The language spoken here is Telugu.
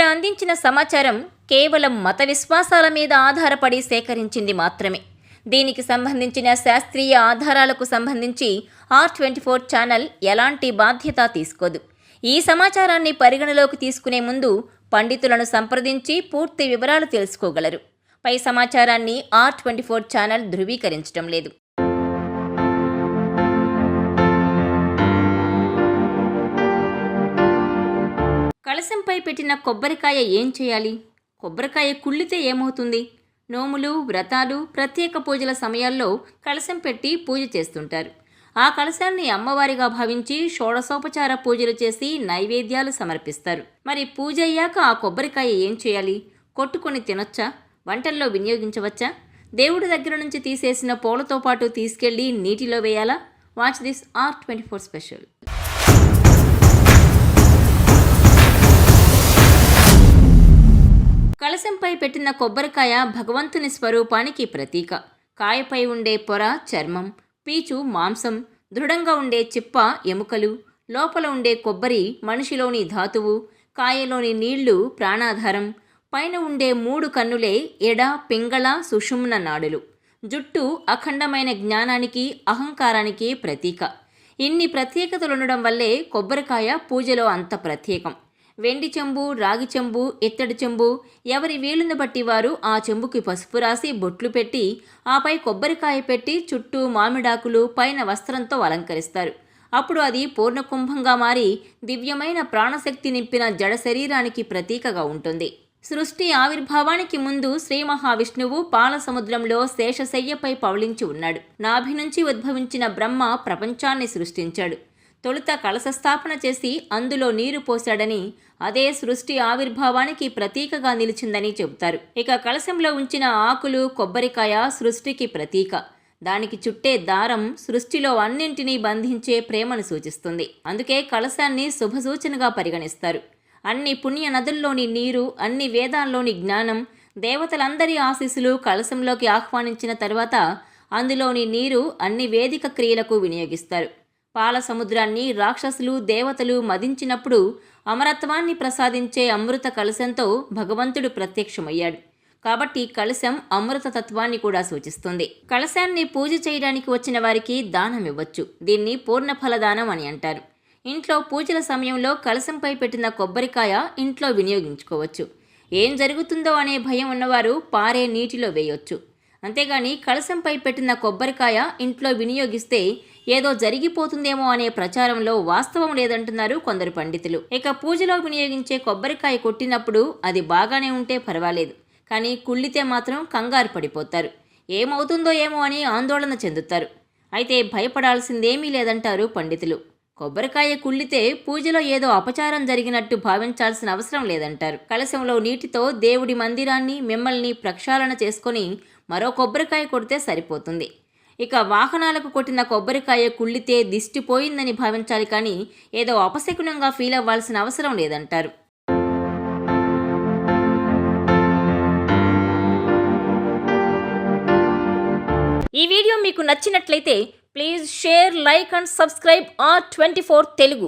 ఇక్కడ అందించిన సమాచారం కేవలం మత విశ్వాసాల మీద ఆధారపడి సేకరించింది మాత్రమే. దీనికి సంబంధించిన శాస్త్రీయ ఆధారాలకు సంబంధించి R24 ఛానల్ ఎలాంటి బాధ్యత తీసుకోదు. ఈ సమాచారాన్ని పరిగణలోకి తీసుకునే ముందు పండితులను సంప్రదించి పూర్తి వివరాలు తెలుసుకోగలరు. పై సమాచారాన్ని R24 ఛానల్ ధృవీకరించడం లేదు. కలశంపై పెట్టిన కొబ్బరికాయ ఏం చేయాలి? కొబ్బరికాయ కుళ్ళితే ఏమవుతుంది? నోములు, వ్రతాలు, ప్రత్యేక పూజల సమయాల్లో కలశం పెట్టి పూజ చేస్తుంటారు. ఆ కలశాన్ని అమ్మవారిగా భావించి షోడశోపచార పూజలు చేసి నైవేద్యాలు సమర్పిస్తారు. మరి పూజ అయ్యాక ఆ కొబ్బరికాయ ఏం చేయాలి? కొట్టుకొని తినొచ్చా? వంటల్లో వినియోగించవచ్చా? దేవుడి దగ్గర నుంచి తీసేసిన పూలతో పాటు తీసుకెళ్లి నీటిలో వేయాలా? Watch this R24 special. కలశంపై పెట్టిన కొబ్బరికాయ భగవంతుని స్వరూపానికి ప్రతీక. కాయపై ఉండే పొర చర్మం, పీచు మాంసం, దృఢంగా ఉండే చిప్ప ఎముకలు, లోపల ఉండే కొబ్బరి మనిషిలోని ధాతువు, కాయలోని నీళ్లు ప్రాణాధారం, పైన ఉండే 3 కన్నులే ఎడ, పింగళ, సుషుమ్న నాడులు, జుట్టు అఖండమైన జ్ఞానానికి, అహంకారానికి ప్రతీక. ఇన్ని ప్రత్యేకతలుండడం వల్లే కొబ్బరికాయ పూజలో అంత ప్రత్యేకం. వెండి చెంబు, రాగి చెంబు, ఇత్తడి చెంబు, ఎవరి వీలుని బట్టి వారు ఆ చెంబుకి పసుపు రాసి బొట్లు పెట్టి ఆపై కొబ్బరికాయ పెట్టి చుట్టూ మామిడాకులు పైన వస్త్రంతో అలంకరిస్తారు. అప్పుడు అది పూర్ణకుంభంగా మారి దివ్యమైన ప్రాణశక్తి నింపిన జడ శరీరానికి ప్రతీకగా ఉంటుంది. సృష్టి ఆవిర్భావానికి ముందు శ్రీ మహావిష్ణువు పాల సముద్రంలో శేషశయ్యపై పవళించి ఉన్నాడు. నాభి నుంచి ఉద్భవించిన బ్రహ్మ ప్రపంచాన్ని సృష్టించాడు. తొలుత కలశస్థాపన చేసి అందులో నీరు పోశాడని, అదే సృష్టి ఆవిర్భావానికి ప్రతీకగా నిలిచిందని చెబుతారు. ఇక కలశంలో ఉంచిన ఆకులు, కొబ్బరికాయ సృష్టికి ప్రతీక. దానికి చుట్టే దారం సృష్టిలో అన్నింటినీ బంధించే ప్రేమను సూచిస్తుంది. అందుకే కలశాన్ని శుభసూచనగా పరిగణిస్తారు. అన్ని పుణ్య నదుల్లోని నీరు, అన్ని వేదాల్లోని జ్ఞానం, దేవతలందరి ఆశీస్సులు కలశంలోకి ఆహ్వానించిన తర్వాత అందులోని నీరు అన్ని వేదిక క్రియలకు వినియోగిస్తారు. పాల సముద్రాన్ని రాక్షసులు, దేవతలు మదించినప్పుడు అమరత్వాన్ని ప్రసాదించే అమృత కలశంతో భగవంతుడు ప్రత్యక్షమయ్యాడు. కాబట్టి కలశం అమృత తత్వాన్ని కూడా సూచిస్తుంది. కలశాన్ని పూజ చేయడానికి వచ్చిన వారికి దానం ఇవ్వచ్చు. దీన్ని పూర్ణఫలదానం అని అంటారు. ఇంట్లో పూజల సమయంలో కలశంపై పెట్టిన కొబ్బరికాయ ఇంట్లో వినియోగించుకోవచ్చు. ఏం జరుగుతుందో అనే భయం ఉన్నవారు పారే నీటిలో వేయొచ్చు. అంతేగాని కలశంపై పెట్టిన కొబ్బరికాయ ఇంట్లో వినియోగిస్తే ఏదో జరిగిపోతుందేమో అనే ప్రచారంలో వాస్తవం లేదంటున్నారు కొందరు పండితులు. ఇక పూజలో వినియోగించే కొబ్బరికాయ కొట్టినప్పుడు అది బాగానే ఉంటే పర్వాలేదు, కానీ కుళ్ళితే మాత్రం కంగారు పడిపోతారు. ఏమవుతుందో ఏమో అని ఆందోళన చెందుతారు. అయితే భయపడాల్సిందేమీ లేదంటారు పండితులు. కొబ్బరికాయ కుళ్ళితే పూజలో ఏదో అపచారం జరిగినట్టు భావించాల్సిన అవసరం లేదంటారు. కలశంలో నీటితో దేవుడి మందిరాన్ని, మిమ్మల్ని ప్రక్షాళన చేసుకొని మరో కొబ్బరికాయ కొడితే సరిపోతుంది. ఇక వాహనాలకు కొట్టిన కొబ్బరికాయ కుళ్ళితే దిష్టి పోయిందని భావించాలి, కానీ ఏదో అపశకునంగా ఫీల్ అవ్వాల్సిన అవసరం లేదంటారు. ఈ వీడియో మీకు నచ్చినట్లయితే please share, like and subscribe R24 Telugu.